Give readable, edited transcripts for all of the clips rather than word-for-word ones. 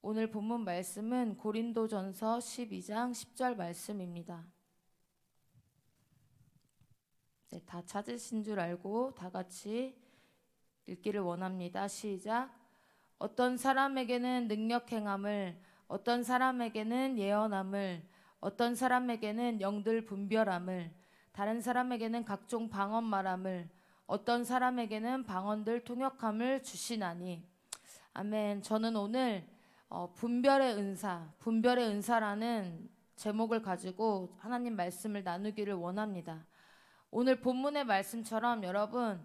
오늘 본문 말씀은 고린도전서 12장 10절 말씀입니다. 네, 다 찾으신 줄 알고 다 같이 읽기를 원합니다. 시작. 어떤 사람에게는 능력 행함을, 어떤 사람에게는 예언함을, 어떤 사람에게는 영들 분별함을, 다른 사람에게는 각종 방언 말함을, 어떤 사람에게는 방언들 통역함을 주시나니. 아멘. 저는 오늘 분별의 은사라는 제목을 가지고 하나님 말씀을 나누기를 원합니다. 오늘 본문의 말씀처럼 여러분,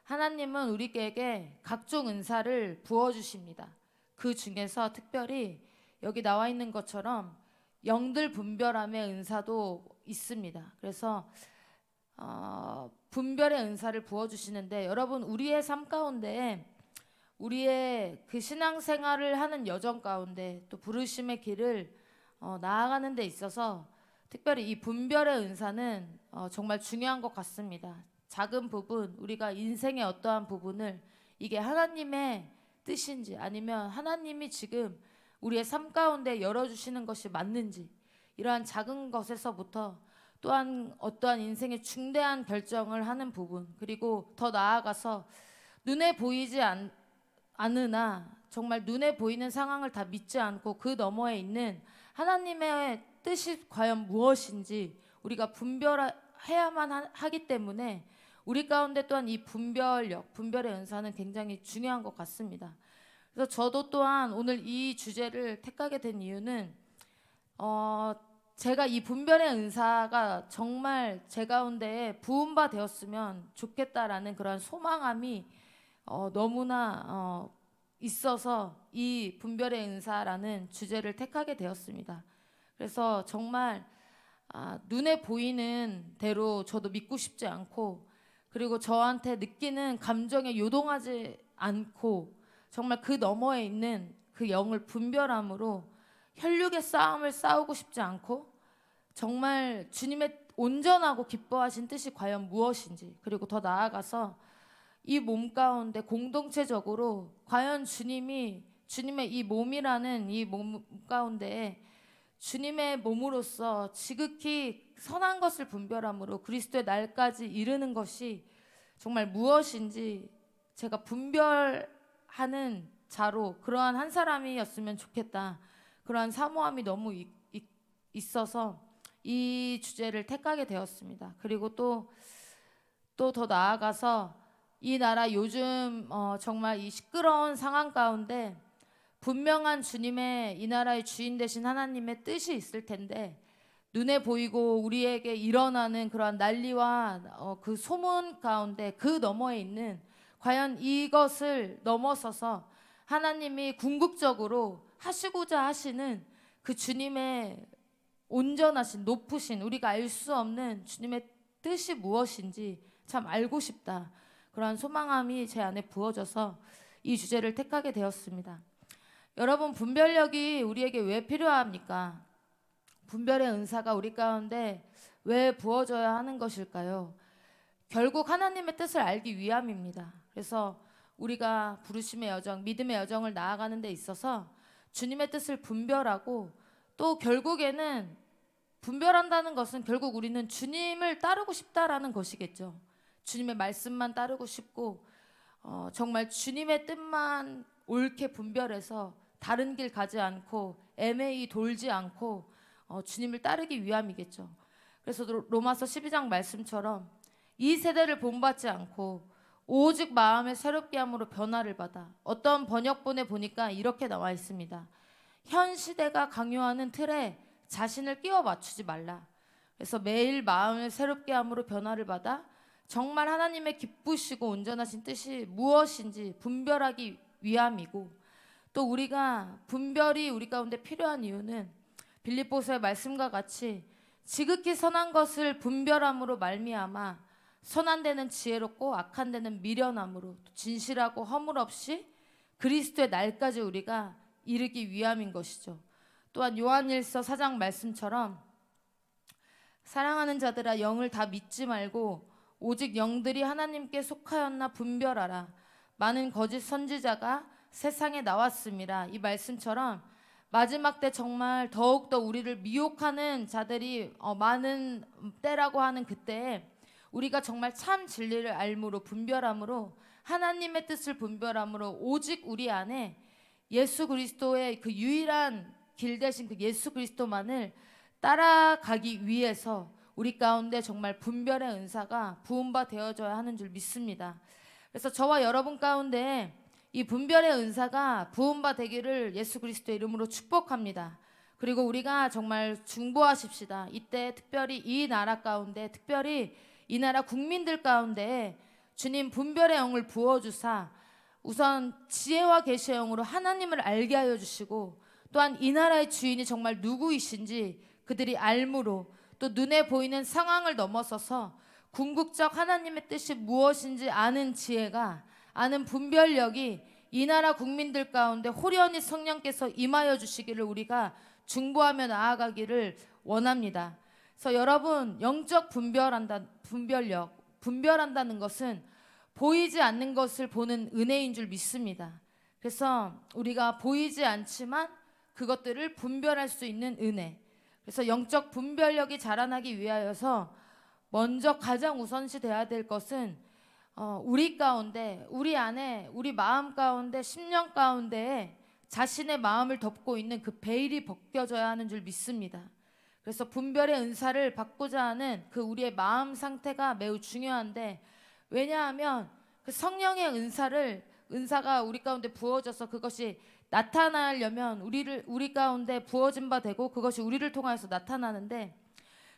하나님은 우리에게 각종 은사를 부어주십니다. 그 중에서 특별히 여기 나와 있는 것처럼 영들 분별함의 은사도 있습니다. 그래서 분별의 은사를 부어주시는데, 여러분, 우리의 삶 가운데 우리의 그 신앙생활을 하는 여정 가운데 또 부르심의 길을 나아가는 데 있어서 특별히 이 분별의 은사는 정말 중요한 것 같습니다. 작은 부분, 우리가 인생의 어떠한 부분을 이게 하나님의 뜻인지 아니면 하나님이 지금 우리의 삶 가운데 열어주시는 것이 맞는지, 이러한 작은 것에서부터 또한 어떠한 인생의 중대한 결정을 하는 부분, 그리고 더 나아가서 눈에 보이지 않으나 정말 눈에 보이는 상황을 다 믿지 않고 그 너머에 있는 하나님의 뜻이 과연 무엇인지 우리가 분별해야만 하기 때문에 우리 가운데 또한 이 분별의 은사는 굉장히 중요한 것 같습니다. 그래서 저도 또한 오늘 이 주제를 택하게 된 이유는 제가 이 분별의 은사가 정말 제 가운데 부음바 되었으면 좋겠다라는 그런 소망함이 너무나 있어서 이 분별의 은사라는 주제를 택하게 되었습니다. 그래서 정말 눈에 보이는 대로 저도 믿고 싶지 않고, 그리고 저한테 느끼는 감정에 요동하지 않고 정말 그 너머에 있는 그 영을 분별함으로 혈육의 싸움을 싸우고 싶지 않고, 정말 주님의 온전하고 기뻐하신 뜻이 과연 무엇인지, 그리고 더 나아가서 이 몸 가운데 공동체적으로 과연 주님의 이 몸이라는 이 몸 가운데 주님의 몸으로서 지극히 선한 것을 분별함으로 그리스도의 날까지 이르는 것이 정말 무엇인지 제가 분별하는 자로 그러한 한 사람이었으면 좋겠다, 그러한 사모함이 너무 있어서 이 주제를 택하게 되었습니다. 그리고 또 더 나아가서 이 나라 요즘 정말 이 시끄러운 상황 가운데 분명한 주님의, 이 나라의 주인 되신 하나님의 뜻이 있을 텐데, 눈에 보이고 우리에게 일어나는 그러한 난리와 그 소문 가운데 그 너머에 있는 과연 이것을 넘어서서 하나님이 궁극적으로 하시고자 하시는 그 주님의 온전하신 높으신 우리가 알 수 없는 주님의 뜻이 무엇인지 참 알고 싶다, 그러한 소망함이 제 안에 부어져서 이 주제를 택하게 되었습니다. 여러분, 분별력이 우리에게 왜 필요합니까? 분별의 은사가 우리 가운데 왜 부어져야 하는 것일까요? 결국 하나님의 뜻을 알기 위함입니다. 그래서 우리가 부르심의 여정, 믿음의 여정을 나아가는 데 있어서 주님의 뜻을 분별하고, 또 결국에는 분별한다는 것은 결국 우리는 주님을 따르고 싶다라는 것이겠죠. 주님의 말씀만 따르고 싶고 정말 주님의 뜻만 옳게 분별해서 다른 길 가지 않고 애매히 돌지 않고 주님을 따르기 위함이겠죠. 그래서 로마서 12장 말씀처럼 이 세대를 본받지 않고 오직 마음의 새롭게 함으로 변화를 받아, 어떤 번역본에 보니까 이렇게 나와 있습니다. 현 시대가 강요하는 틀에 자신을 끼워 맞추지 말라. 그래서 매일 마음을 새롭게 함으로 변화를 받아 정말 하나님의 기쁘시고 온전하신 뜻이 무엇인지 분별하기 위함이고, 또 우리가 분별이 우리 가운데 필요한 이유는 빌립보서의 말씀과 같이 지극히 선한 것을 분별함으로 말미암아 선한 데는 지혜롭고 악한 데는 미련함으로 진실하고 허물 없이 그리스도의 날까지 우리가 이르기 위함인 것이죠. 또한 요한일서 4장 말씀처럼 사랑하는 자들아, 영을 다 믿지 말고 오직 영들이 하나님께 속하였나 분별하라. 많은 거짓 선지자가 세상에 나왔음이라. 이 말씀처럼 마지막 때 정말 더욱더 우리를 미혹하는 자들이 많은 때라고 하는 그때에 우리가 정말 참 진리를 알므로 분별함으로 하나님의 뜻을 분별함으로 오직 우리 안에 예수 그리스도의 그 유일한 길 대신 그 예수 그리스도만을 따라가기 위해서 우리 가운데 정말 분별의 은사가 부음바 되어져야 하는 줄 믿습니다. 그래서 저와 여러분 가운데 이 분별의 은사가 부음바 되기를 예수 그리스도의 이름으로 축복합니다. 그리고 우리가 정말 중보하십시다. 이때 특별히 이 나라 가운데, 특별히 이 나라 국민들 가운데 주님 분별의 영을 부어주사 우선 지혜와 계시의 영으로 하나님을 알게 하여 주시고, 또한 이 나라의 주인이 정말 누구이신지 그들이 알므로, 또 눈에 보이는 상황을 넘어서서 궁극적 하나님의 뜻이 무엇인지 아는 지혜가, 아는 분별력이 이 나라 국민들 가운데 호련히 성령께서 임하여 주시기를 우리가 중보하며 나아가기를 원합니다. 그래서 여러분, 영적 분별한다는 것은 보이지 않는 것을 보는 은혜인 줄 믿습니다. 그래서 우리가 보이지 않지만 그것들을 분별할 수 있는 은혜. 그래서 영적 분별력이 자라나기 위하여서 먼저 가장 우선시 돼야 될 것은 우리 가운데, 우리 안에, 우리 마음 가운데, 심령 가운데에 자신의 마음을 덮고 있는 그 베일이 벗겨져야 하는 줄 믿습니다. 그래서 분별의 은사를 받고자 하는 그 우리의 마음 상태가 매우 중요한데, 왜냐하면 그 성령의 은사가 우리 가운데 부어져서 그것이 나타나려면 우리 가운데 부어진 바 되고 그것이 우리를 통하여서 나타나는데,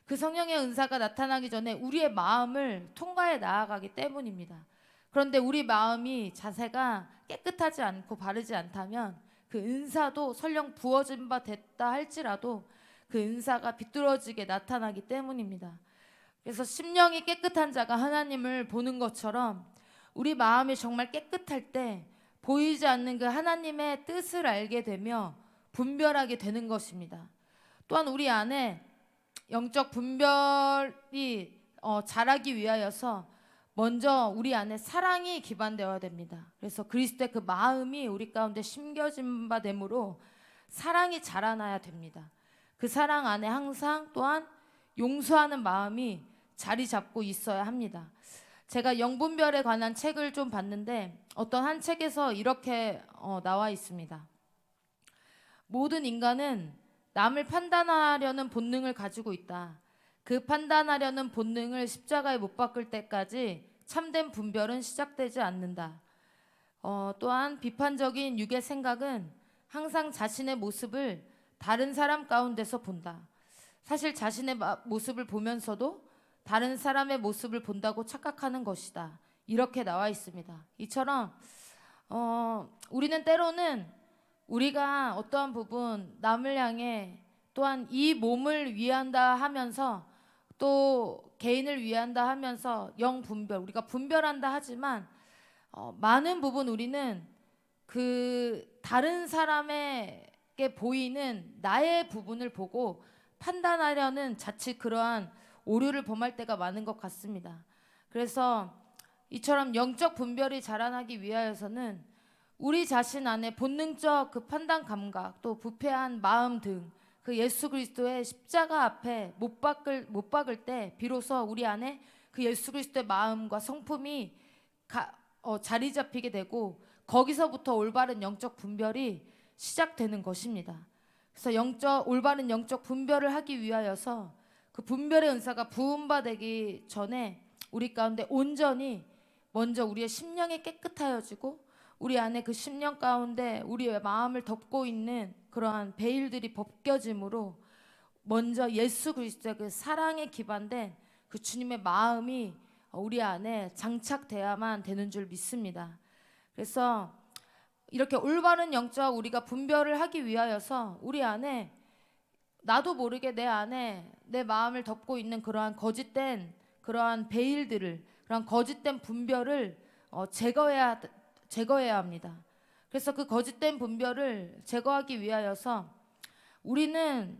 그 성령의 은사가 나타나기 전에 우리의 마음을 통과해 나아가기 때문입니다. 그런데 우리 마음이 자세가 깨끗하지 않고 바르지 않다면 그 은사도 설령 부어진 바 됐다 할지라도 그 은사가 비뚤어지게 나타나기 때문입니다. 그래서 심령이 깨끗한 자가 하나님을 보는 것처럼 우리 마음이 정말 깨끗할 때 보이지 않는 그 하나님의 뜻을 알게 되며 분별하게 되는 것입니다. 또한 우리 안에 영적 분별이 자라기 위하여서 먼저 우리 안에 사랑이 기반되어야 됩니다. 그래서 그리스도의 그 마음이 우리 가운데 심겨진 바 되므로 사랑이 자라나야 됩니다. 그 사랑 안에 항상 또한 용서하는 마음이 자리 잡고 있어야 합니다. 제가 영분별에 관한 책을 좀 봤는데 어떤 한 책에서 이렇게 나와 있습니다. 모든 인간은 남을 판단하려는 본능을 가지고 있다. 그 판단하려는 본능을 십자가에 못 박을 때까지 참된 분별은 시작되지 않는다. 또한 비판적인 육의 생각은 항상 자신의 모습을 다른 사람 가운데서 본다. 사실 자신의 모습을 보면서도 다른 사람의 모습을 본다고 착각하는 것이다. 이렇게 나와 있습니다. 이처럼 우리는 때로는 우리가 어떠한 부분 남을 향해 또한 이 몸을 위한다 하면서 또 개인을 위한다 하면서 영분별, 우리가 분별한다 하지만 많은 부분 우리는 그 다른 사람에게 보이는 나의 부분을 보고 판단하려는 자칫 그러한 오류를 범할 때가 많은 것 같습니다. 그래서 이처럼 영적 분별이 자라나기 위하여서는 우리 자신 안에 본능적 그 판단 감각, 또 부패한 마음 등 그 예수 그리스도의 십자가 앞에 못 박을 때 비로소 우리 안에 그 예수 그리스도의 마음과 성품이 자리 잡히게 되고 거기서부터 올바른 영적 분별이 시작되는 것입니다. 그래서 올바른 영적 분별을 하기 위하여서 그 분별의 은사가 부음받기 전에 우리 가운데 온전히 먼저 우리의 심령이 깨끗하여지고 우리 안에 그 심령 가운데 우리의 마음을 덮고 있는 그러한 베일들이 벗겨짐으로 먼저 예수 그리스도의 그 사랑에 기반된 그 주님의 마음이 우리 안에 장착돼야만 되는 줄 믿습니다. 그래서 이렇게 올바른 영적 우리가 분별을 하기 위하여서 우리 안에 나도 모르게 내 안에 내 마음을 덮고 있는 그러한 거짓된 그러한 베일들을, 그러한 거짓된 분별을 제거해야 합니다. 그래서 그 거짓된 분별을 제거하기 위하여서 우리는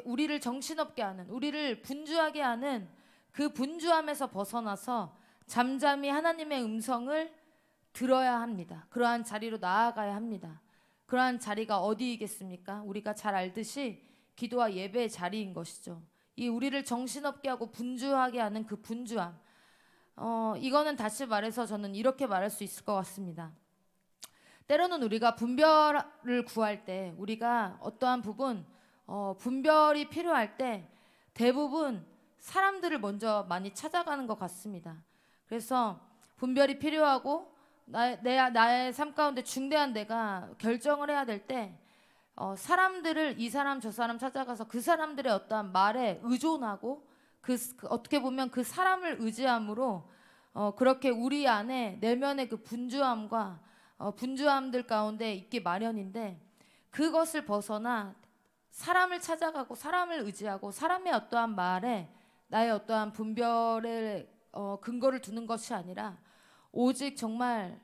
우리를 정신없게 하는, 우리를 분주하게 하는 그 분주함에서 벗어나서 잠잠히 하나님의 음성을 들어야 합니다. 그러한 자리로 나아가야 합니다. 그러한 자리가 어디이겠습니까? 우리가 잘 알듯이 기도와 예배의 자리인 것이죠. 이 우리를 정신없게 하고 분주하게 하는 그 분주함. 이거는 다시 말해서 저는 이렇게 말할 수 있을 것 같습니다. 때로는 우리가 분별을 구할 때, 우리가 어떠한 부분 분별이 필요할 때 대부분 사람들을 먼저 많이 찾아가는 것 같습니다. 그래서 분별이 필요하고 나의 삶 가운데 중대한 내가 결정을 해야 될 때 사람들을 이 사람 저 사람 찾아가서 그 사람들의 어떠한 말에 의존하고 어떻게 보면 그 사람을 의지함으로 그렇게 우리 안에 내면의 그 분주함과 분주함들 가운데 있기 마련인데, 그것을 벗어나 사람을 찾아가고 사람을 의지하고 사람의 어떠한 말에 나의 어떠한 분별의 근거를 두는 것이 아니라 오직 정말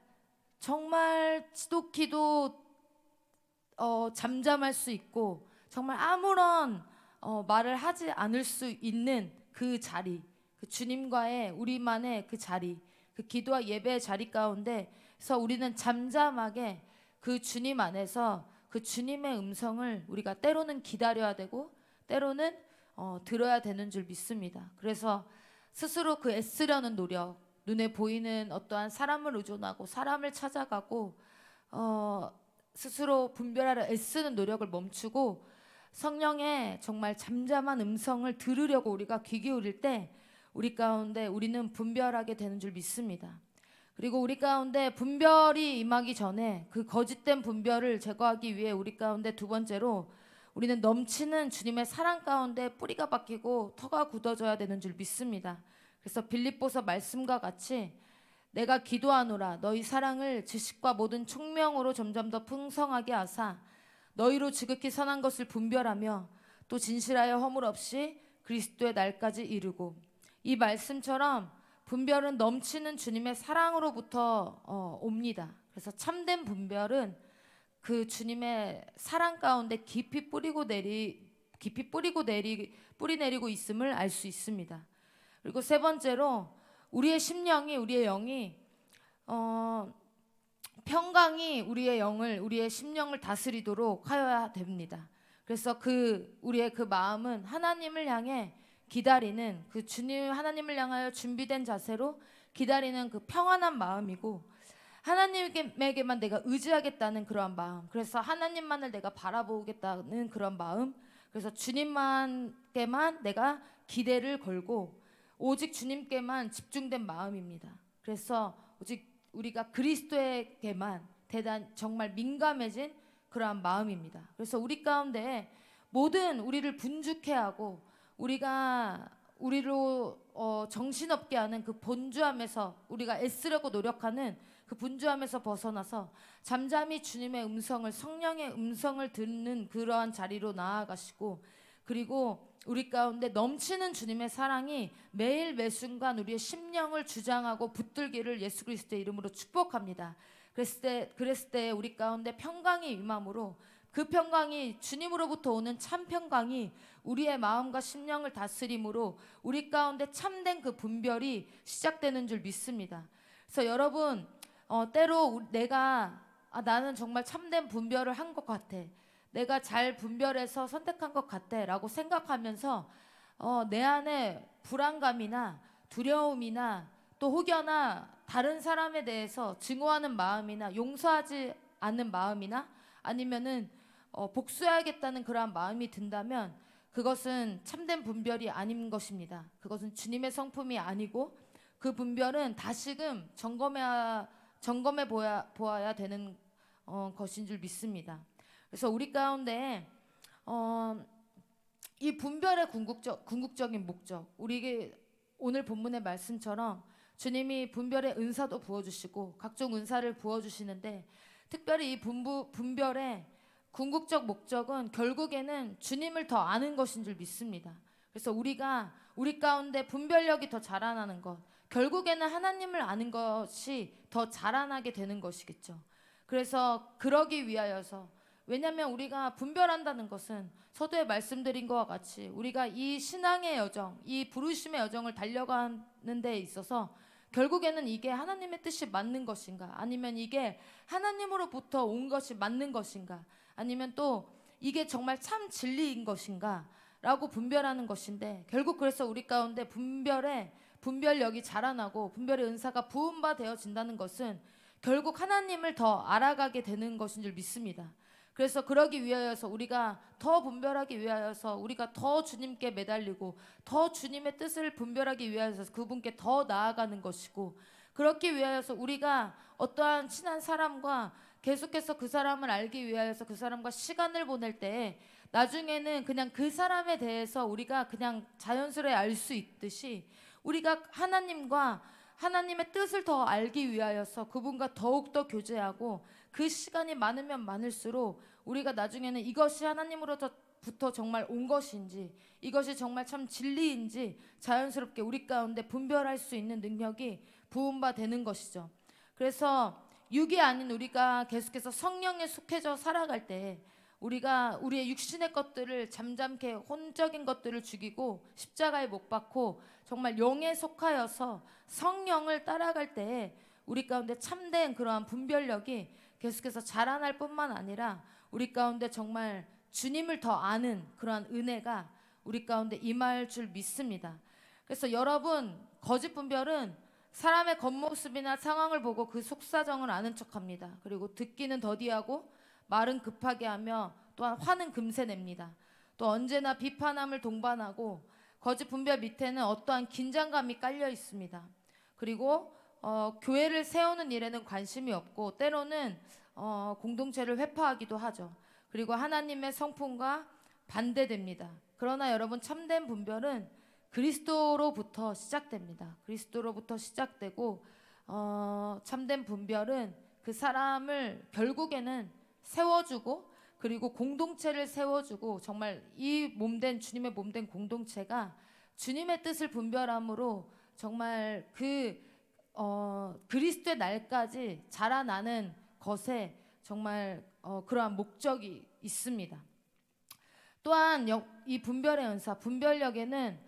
지독히도 잠잠할 수 있고 정말 아무런 말을 하지 않을 수 있는 그 자리, 그 주님과의 우리만의 그 자리, 그 기도와 예배의 자리 가운데서 우리는 잠잠하게 그 주님 안에서 그 주님의 음성을 우리가 때로는 기다려야 되고 때로는 들어야 되는 줄 믿습니다. 그래서 스스로 그 애쓰려는 노력, 눈에 보이는 어떠한 사람을 의존하고 사람을 찾아가고 스스로 분별하려 애쓰는 노력을 멈추고 성령의 정말 잠잠한 음성을 들으려고 우리가 귀 기울일 때 우리 가운데 우리는 분별하게 되는 줄 믿습니다. 그리고 우리 가운데 분별이 임하기 전에 그 거짓된 분별을 제거하기 위해 우리 가운데 두 번째로 우리는 넘치는 주님의 사랑 가운데 뿌리가 박히고 터가 굳어져야 되는 줄 믿습니다. 그래서 빌립보서 말씀과 같이 내가 기도하노라 너희 사랑을 지식과 모든 총명으로 점점 더 풍성하게 하사 너희로 지극히 선한 것을 분별하며 또 진실하여 허물 없이 그리스도의 날까지 이루고, 이 말씀처럼 분별은 넘치는 주님의 사랑으로부터 옵니다. 그래서 참된 분별은 그 주님의 사랑 가운데 깊이 뿌리 내리고 있음을 알 수 있습니다. 그리고 세 번째로 우리의 심령이, 우리의 영이 평강이 우리의 심령을 다스리도록 하여야 됩니다. 그래서 우리의 그 마음은 하나님을 향해 기다리는 그 주님, 하나님을 향하여 준비된 자세로 기다리는 그 평안한 마음이고, 하나님에게만 내가 의지하겠다는 그러한 마음, 그래서 하나님만을 내가 바라보겠다는 그런 마음, 그래서 주님만께만 내가 기대를 걸고 오직 주님께만 집중된 마음입니다. 그래서 오직 우리가 그리스도에게만 정말 민감해진 그러한 마음입니다. 그래서 우리 가운데 모든 우리를 분주케 하고 우리로 정신없게 하는 그 분주함에서 우리가 애쓰려고 노력하는 그 분주함에서 벗어나서 잠잠히 주님의 음성을, 성령의 음성을 듣는 그러한 자리로 나아가시고, 그리고 우리 가운데 넘치는 주님의 사랑이 매일 매순간 우리의 심령을 주장하고 붙들기를 예수 그리스도의 이름으로 축복합니다. 그랬을 때 우리 가운데 평강이 임함으로 그 평강이 주님으로부터 오는 참 평강이 우리의 마음과 심령을 다스림으로 우리 가운데 참된 그 분별이 시작되는 줄 믿습니다. 그래서 여러분 때로 나는 정말 참된 분별을 한 것 같아, 내가 잘 분별해서 선택한 것 같아 라고 생각하면서 내 안에 불안감이나 두려움이나 또 혹여나 다른 사람에 대해서 증오하는 마음이나 용서하지 않는 마음이나 아니면은 복수해야겠다는 그러한 마음이 든다면 그것은 참된 분별이 아닌 것입니다. 그것은 주님의 성품이 아니고 그 분별은 다시금 점검해 보아야 되는 것인 줄 믿습니다. 그래서 우리 가운데 이 분별의 궁극적인 목적, 우리에게 오늘 본문의 말씀처럼 주님이 분별의 은사도 부어주시고 각종 은사를 부어주시는데, 특별히 이 분별의 궁극적 목적은 결국에는 주님을 더 아는 것인 줄 믿습니다. 그래서 우리 가운데 분별력이 더 자라나는 것, 결국에는 하나님을 아는 것이 더 자라나게 되는 것이겠죠. 그래서 그러기 위하여서, 왜냐하면 우리가 분별한다는 것은 서두에 말씀드린 것과 같이 우리가 이 신앙의 여정, 이 부르심의 여정을 달려가는 데 있어서 결국에는 이게 하나님의 뜻이 맞는 것인가, 아니면 이게 하나님으로부터 온 것이 맞는 것인가, 아니면 또 이게 정말 참 진리인 것인가 라고 분별하는 것인데, 결국 그래서 우리 가운데 분별력이 자라나고 분별의 은사가 부음바 되어진다는 것은 결국 하나님을 더 알아가게 되는 것인 줄 믿습니다. 그래서 그러기 위하여서, 우리가 더 분별하기 위하여서, 우리가 더 주님께 매달리고 더 주님의 뜻을 분별하기 위하여서 그분께 더 나아가는 것이고, 그렇기 위하여서 우리가 어떠한 친한 사람과 계속해서 그 사람을 알기 위하여서 그 사람과 시간을 보낼 때 나중에는 그냥 그 사람에 대해서 우리가 그냥 자연스레 알 수 있듯이, 우리가 하나님과 하나님의 뜻을 더 알기 위하여서 그분과 더욱더 교제하고 그 시간이 많으면 많을수록 우리가 나중에는 이것이 하나님으로부터 정말 온 것인지, 이것이 정말 참 진리인지 자연스럽게 우리 가운데 분별할 수 있는 능력이 부음바 되는 것이죠. 그래서 육이 아닌 우리가 계속해서 성령에 속해져 살아갈 때, 우리가 우리의 육신의 것들을 잠잠케 혼적인 것들을 죽이고 십자가에 못 박고 정말 영에 속하여서 성령을 따라갈 때 우리 가운데 참된 그러한 분별력이 계속해서 자라날 뿐만 아니라 우리 가운데 정말 주님을 더 아는 그러한 은혜가 우리 가운데 임할 줄 믿습니다. 그래서 여러분, 거짓 분별은 사람의 겉모습이나 상황을 보고 그 속사정을 아는 척합니다. 그리고 듣기는 더디하고 말은 급하게 하며 또한 화는 금세 냅니다. 또 언제나 비판함을 동반하고, 거짓 분별 밑에는 어떠한 긴장감이 깔려 있습니다. 그리고 교회를 세우는 일에는 관심이 없고 때로는 공동체를 회파하기도 하죠. 그리고 하나님의 성품과 반대됩니다. 그러나 여러분, 참된 분별은 그리스도로부터 시작됩니다. 그리스도로부터 시작되고 참된 분별은 그 사람을 결국에는 세워주고, 그리고 공동체를 세워주고, 정말 이 몸된 주님의 몸된 공동체가 주님의 뜻을 분별함으로 정말 그리스도의 날까지 자라나는 것에 정말 그러한 목적이 있습니다. 또한 이 분별의 은사, 분별력에는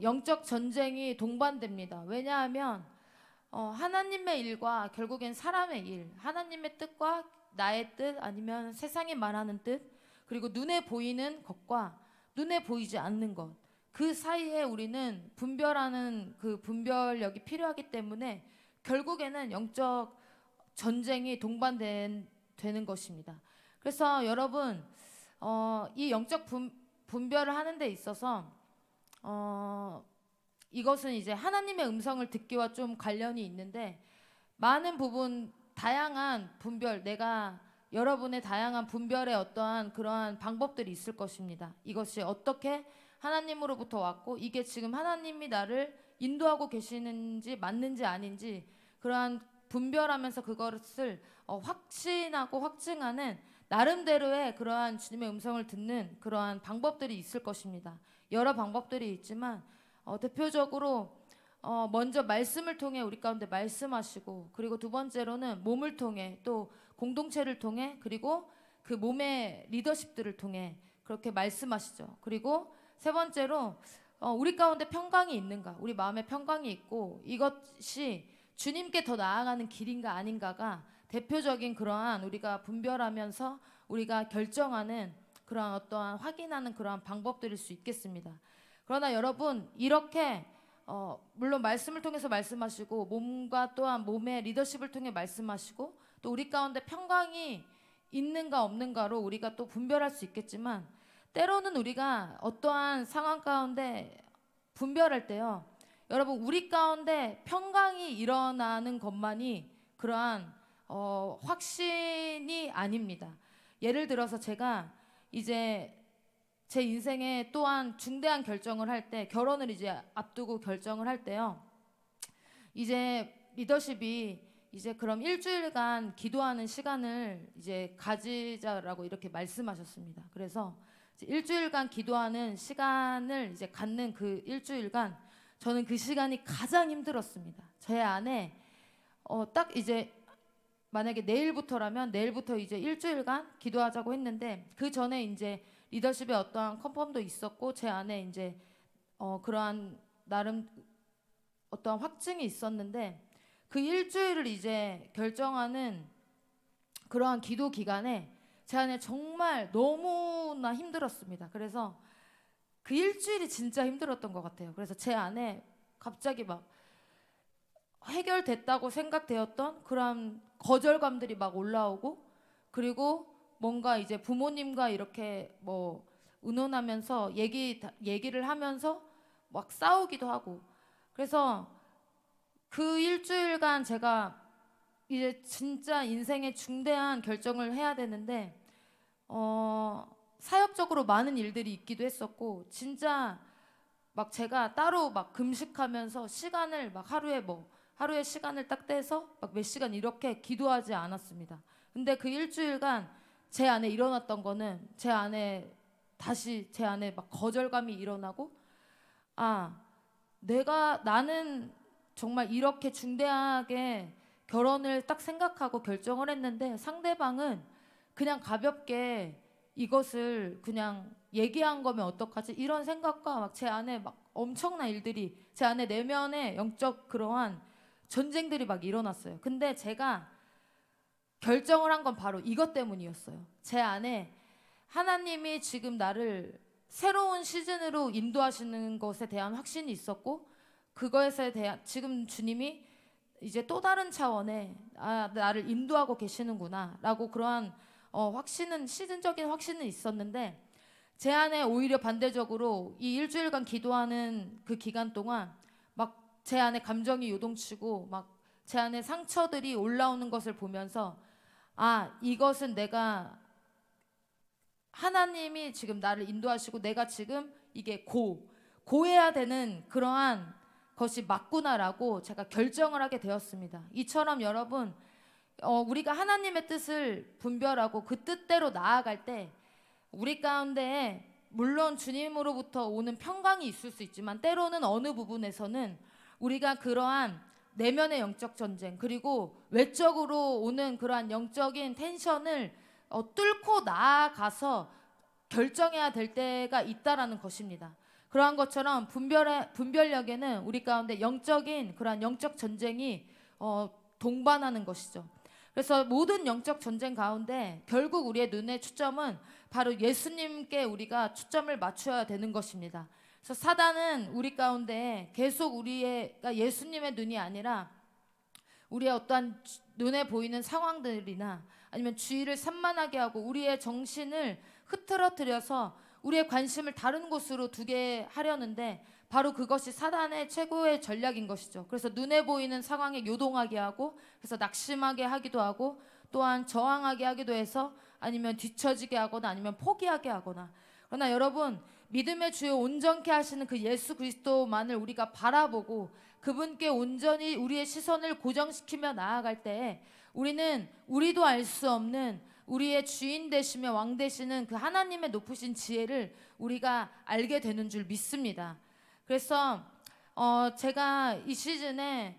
영적 전쟁이 동반됩니다. 왜냐하면 하나님의 일과 결국엔 사람의 일, 하나님의 뜻과 나의 뜻, 아니면 세상이 말하는 뜻, 그리고 눈에 보이는 것과 눈에 보이지 않는 것, 그 사이에 우리는 분별하는 그 분별력이 필요하기 때문에 결국에는 영적 전쟁이 동반되는 것입니다. 그래서 여러분, 이 영적 분별을 하는 데 있어서 이것은 이제 하나님의 음성을 듣기와 좀 관련이 있는데, 많은 부분 다양한 분별, 여러분의 다양한 분별의 어떠한 그러한 방법들이 있을 것입니다. 이것이 어떻게 하나님으로부터 왔고 이게 지금 하나님이 나를 인도하고 계시는지 맞는지 아닌지, 그러한 분별하면서 그것을 확신하고 확증하는 나름대로의 그러한 주님의 음성을 듣는 그러한 방법들이 있을 것입니다. 여러 방법들이 있지만 대표적으로 먼저 말씀을 통해 우리 가운데 말씀하시고, 그리고 두 번째로는 몸을 통해, 또 공동체를 통해, 그리고 그 몸의 리더십들을 통해 그렇게 말씀하시죠. 그리고 세 번째로 우리 가운데 평강이 있는가, 우리 마음에 평강이 있고 이것이 주님께 더 나아가는 길인가 아닌가가 대표적인 그러한 우리가 분별하면서 우리가 결정하는 그러한 어떠한 확인하는 그러한 방법들일 수 있겠습니다. 그러나 여러분, 이렇게 물론 말씀을 통해서 말씀하시고 몸과 또한 몸의 리더십을 통해 말씀하시고 또 우리 가운데 평강이 있는가 없는가로 우리가 또 분별할 수 있겠지만, 때로는 우리가 어떠한 상황 가운데 분별할 때요, 여러분, 우리 가운데 평강이 일어나는 것만이 그러한 확신이 아닙니다. 예를 들어서 제가 이제 제 인생에 또한 중대한 결정을 할 때, 결혼을 이제 앞두고 결정을 할 때요, 이제 리더십이 이제 그럼 일주일간 기도하는 시간을 이제 가지자라고 이렇게 말씀하셨습니다. 그래서 이제 일주일간 기도하는 시간을 이제 갖는 그 일주일간, 저는 그 시간이 가장 힘들었습니다. 제 안에 딱 이제 만약에 내일부터라면 내일부터 이제 일주일간 기도하자고 했는데, 그 전에 이제 리더십의 어떠한 컨펌도 있었고 제 안에 이제 그러한 나름 어떤 확증이 있었는데 그 일주일을 이제 결정하는 그러한 기도 기간에 제 안에 정말 너무나 힘들었습니다. 그래서 그 일주일이 진짜 힘들었던 것 같아요. 그래서 제 안에 갑자기 막 해결됐다고 생각되었던 그런 거절감들이 막 올라오고, 그리고 뭔가 이제 부모님과 이렇게 뭐 의논하면서 얘기를 하면서 막 싸우기도 하고. 그래서 그 일주일간 제가 이제 진짜 인생의 중대한 결정을 해야 되는데 사역적으로 많은 일들이 있기도 했었고, 진짜 막 제가 따로 막 금식하면서 시간을 막 하루에 시간을 딱 떼서 막 몇 시간 이렇게 기도하지 않았습니다. 근데 그 일주일간 제 안에 일어났던 거는 제 안에 막 거절감이 일어나고, 아, 나는 정말 이렇게 중대하게 결혼을 딱 생각하고 결정을 했는데 상대방은 그냥 가볍게 이것을 그냥 얘기한 거면 어떡하지? 이런 생각과 막 제 안에 막 엄청난 일들이, 제 안에 내면의 영적 그러한 전쟁들이 막 일어났어요. 근데 제가 결정을 한 건 바로 이것 때문이었어요. 제 안에 하나님이 지금 나를 새로운 시즌으로 인도하시는 것에 대한 확신이 있었고, 그것에 대한 지금 주님이 이제 또 다른 차원의 나를 인도하고 계시는구나라고 그러한 시즌적인 확신은 있었는데, 제 안에 오히려 반대적으로 이 일주일간 기도하는 그 기간 동안 막 제 안에 감정이 요동치고 막 제 안에 상처들이 올라오는 것을 보면서, 이것은 내가 하나님이 지금 나를 인도하시고 내가 지금 이게 고해야 되는 그러한 것이 맞구나라고 제가 결정을 하게 되었습니다. 이처럼 여러분, 우리가 하나님의 뜻을 분별하고 그 뜻대로 나아갈 때 우리 가운데 물론 주님으로부터 오는 평강이 있을 수 있지만, 때로는 어느 부분에서는 우리가 그러한 내면의 영적 전쟁, 그리고 외적으로 오는 그러한 영적인 텐션을 뚫고 나아가서 결정해야 될 때가 있다라는 것입니다. 그러한 것처럼 분별력에는 우리 가운데 영적인 그러한 영적 전쟁이 동반하는 것이죠. 그래서 모든 영적 전쟁 가운데 결국 우리의 눈의 초점은 바로 예수님께 우리가 초점을 맞춰야 되는 것입니다. 그래서 사단은 우리 가운데 계속 우리가 예수님의 눈이 아니라 우리의 어떠한 눈에 보이는 상황들이나 아니면 주의를 산만하게 하고 우리의 정신을 흐트러뜨려서 우리의 관심을 다른 곳으로 두게 하려는데, 바로 그것이 사단의 최고의 전략인 것이죠. 그래서 눈에 보이는 상황에 요동하게 하고, 그래서 낙심하게 하기도 하고, 또한 저항하게 하기도 해서 아니면 뒤처지게 하거나 아니면 포기하게 하거나. 그러나 여러분, 믿음의 주요 온전케 하시는 그 예수 그리스도만을 우리가 바라보고 그분께 온전히 우리의 시선을 고정시키며 나아갈 때 우리는 우리도 알 수 없는 우리의 주인 되시며 왕 되시는 그 하나님의 높으신 지혜를 우리가 알게 되는 줄 믿습니다. 그래서 제가 이 시즌에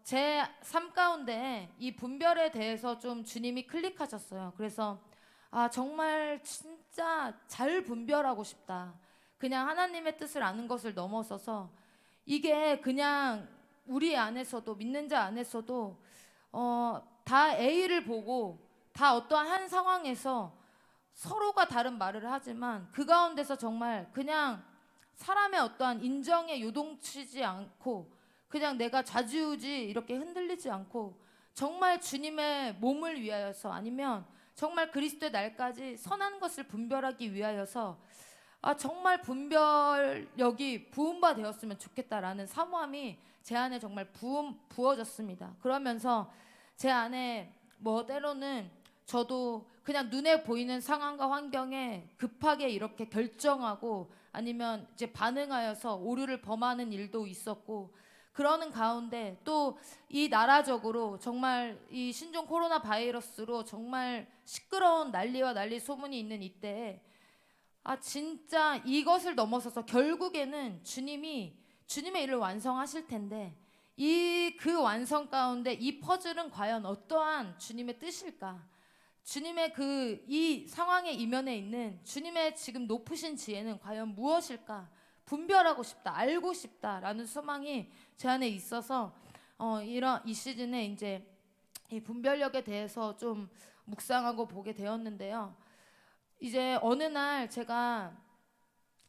제 삶 가운데 이 분별에 대해서 좀 주님이 클릭하셨어요. 그래서 정말 진짜 잘 분별하고 싶다. 그냥 하나님의 뜻을 아는 것을 넘어서서 이게 그냥 우리 안에서도, 믿는 자 안에서도 다 A를 보고 다 어떠한 한 상황에서 서로가 다른 말을 하지만 그 가운데서 정말 그냥 사람의 어떠한 인정에 요동치지 않고 그냥 내가 좌지우지 이렇게 흔들리지 않고 정말 주님의 몸을 위하여서, 아니면 정말 그리스도의 날까지 선한 것을 분별하기 위하여서 정말 분별력이 부음바 되었으면 좋겠다라는 사모함이 제 안에 정말 부어졌습니다. 그러면서 제 안에 뭐 때로는 저도 그냥 눈에 보이는 상황과 환경에 급하게 이렇게 결정하고 아니면 이제 반응하여서 오류를 범하는 일도 있었고, 그러는 가운데 또 이 나라적으로 정말 이 신종 코로나 바이러스로 정말 시끄러운 난리와 난리 소문이 있는 이때에 진짜 이것을 넘어서서 결국에는 주님의 일을 완성하실 텐데 그 완성 가운데 이 퍼즐은 과연 어떠한 주님의 뜻일까? 주님의 이 상황의 이면에 있는 주님의 지금 높으신 지혜는 과연 무엇일까? 분별하고 싶다, 알고 싶다라는 소망이 제 안에 있어서 이런 이 시즌에 이제 이 분별력에 대해서 좀 묵상하고 보게 되었는데요. 이제 어느 날 제가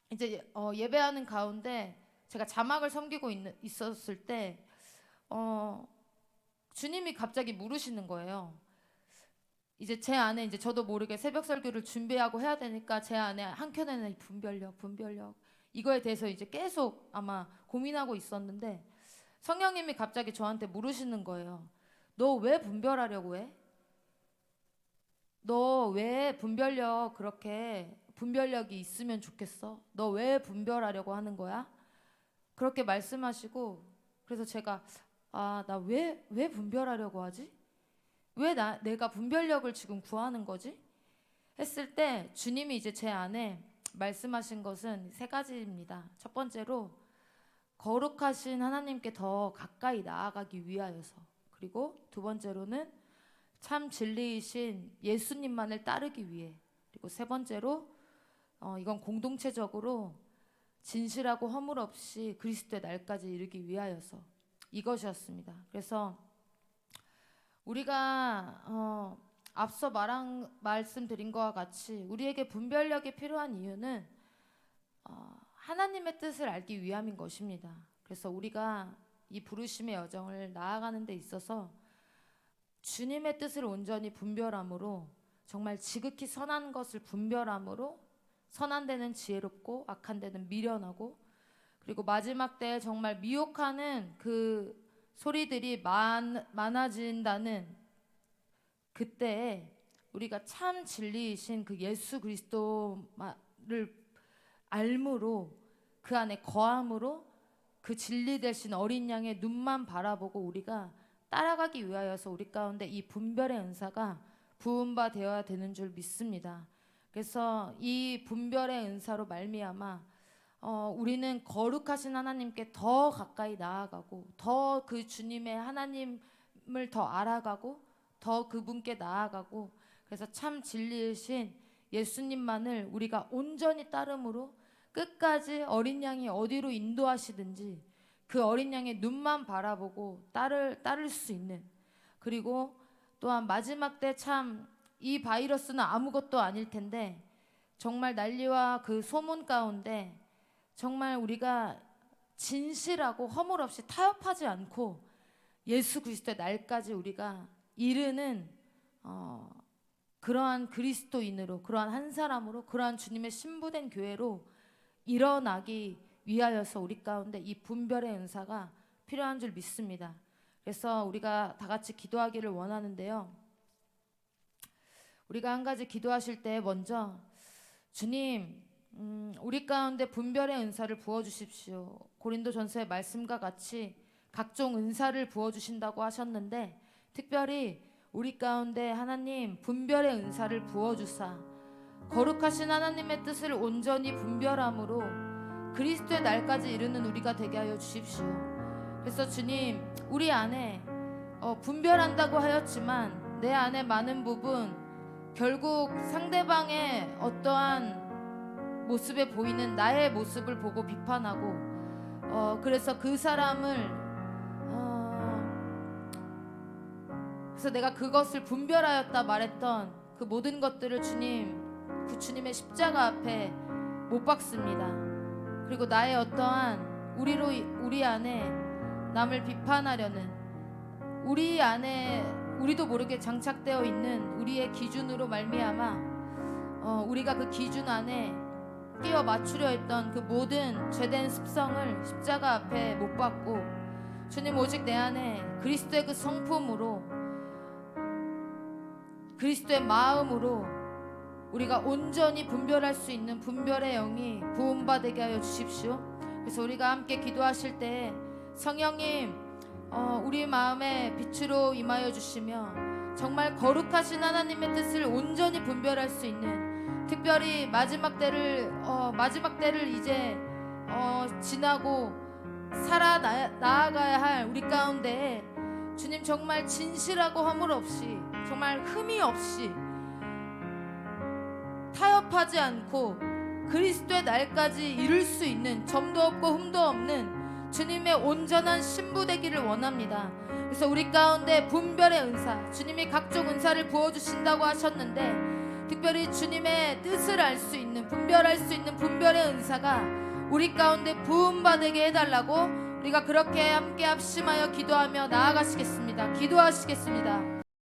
이제 예배하는 가운데 제가 자막을 섬기고 있었을 때 주님이 갑자기 물으시는 거예요. 이제 제 안에 이제 저도 모르게 새벽 설교를 준비하고 해야 되니까 제 안에 한켠에는 이 분별력 이거에 대해서 이제 계속 아마 고민하고 있었는데 성령님이 갑자기 저한테 물으시는 거예요. 너 왜 분별하려고 해? 너 왜 그렇게 분별력이 있으면 좋겠어? 너 왜 분별하려고 하는 거야? 그렇게 말씀하시고 그래서 제가 나 왜 분별하려고 하지? 왜 내가 분별력을 지금 구하는 거지? 했을 때 주님이 이제 제 안에 말씀하신 것은 세 가지입니다. 첫 번째로 거룩하신 하나님께 더 가까이 나아가기 위하여서, 그리고 두 번째로는 참 진리이신 예수님만을 따르기 위해, 그리고 세 번째로 이건 공동체적으로 진실하고 허물 없이 그리스도의 날까지 이르기 위하여서 이것이었습니다. 그래서 우리가 앞서 말씀드린 것과 같이 우리에게 분별력이 필요한 이유는 하나님의 뜻을 알기 위함인 것입니다. 그래서 우리가 이 부르심의 여정을 나아가는 데 있어서 주님의 뜻을 온전히 분별함으로, 정말 지극히 선한 것을 분별함으로 선한 데는 지혜롭고 악한 데는 미련하고, 그리고 마지막 때에 정말 미혹하는 그 소리들이 많아진다는 그때에 우리가 참 진리이신 그 예수 그리스도를 알므로, 그 안에 거함으로 그 진리 되신 어린 양의 눈만 바라보고 우리가 따라가기 위하여서 우리 가운데 이 분별의 은사가 부은 바 되어야 되는 줄 믿습니다. 그래서 이 분별의 은사로 말미암아 우리는 거룩하신 하나님께 더 가까이 나아가고 더 그 주님의 하나님을 더 알아가고 더 그분께 나아가고, 그래서 참 진리이신 예수님만을 우리가 온전히 따름으로 끝까지 어린 양이 어디로 인도하시든지 그 어린 양의 눈만 바라보고 따를 수 있는, 그리고 또한 마지막 때 참 이 바이러스는 아무것도 아닐 텐데 정말 난리와 그 소문 가운데 정말 우리가 진실하고 허물 없이 타협하지 않고 예수 그리스도의 날까지 우리가 이르는 그러한 그리스도인으로, 그러한 한 사람으로, 그러한 주님의 신부된 교회로 일어나기 위하여서 우리 가운데 이 분별의 은사가 필요한 줄 믿습니다. 그래서 우리가 다 같이 기도하기를 원하는데요. 우리가 한 가지 기도하실 때 먼저 주님, 우리 가운데 분별의 은사를 부어주십시오. 고린도전서의 말씀과 같이 각종 은사를 부어주신다고 하셨는데 특별히 우리 가운데 하나님 분별의 은사를 부어주사 거룩하신 하나님의 뜻을 온전히 분별함으로 그리스도의 날까지 이르는 우리가 되게 하여 주십시오. 그래서 주님, 우리 안에 분별한다고 하였지만 내 안에 많은 부분 결국 상대방의 어떠한 모습에 보이는 나의 모습을 보고 비판하고 그래서 그 사람을 그래서 내가 그것을 분별하였다 말했던 그 모든 것들을 그 주님의 십자가 앞에 못 박습니다. 그리고 나의 어떠한 우리 안에 남을 비판하려는 우리 안에 우리도 모르게 장착되어 있는 우리의 기준으로 말미암아 우리가 그 기준 안에 끼워 맞추려 했던 그 모든 죄된 습성을 십자가 앞에 못 박고 주님, 오직 내 안에 그리스도의 그 성품으로, 그리스도의 마음으로 우리가 온전히 분별할 수 있는 분별의 영이 부음받게 하여 주십시오. 그래서 우리가 함께 기도하실 때 성령님, 우리 마음에 빛으로 임하여 주시며 정말 거룩하신 하나님의 뜻을 온전히 분별할 수 있는, 특별히 마지막 때를 이제 지나고 나아가야 할 우리 가운데 주님, 정말 진실하고 허물 없이, 정말 흠이 없이 타협하지 않고 그리스도의 날까지 이룰 수 있는 점도 없고 흠도 없는 주님의 온전한 신부 되기를 원합니다. 그래서 우리 가운데 분별의 은사, 주님이 각종 은사를 부어주신다고 하셨는데 특별히 주님의 뜻을 알 수 있는, 분별할 수 있는 분별의 은사가 우리 가운데 부음받게 해달라고 우리가 그렇게 함께 합심하여 기도하며 나아가시겠습니다. 기도하시겠습니다.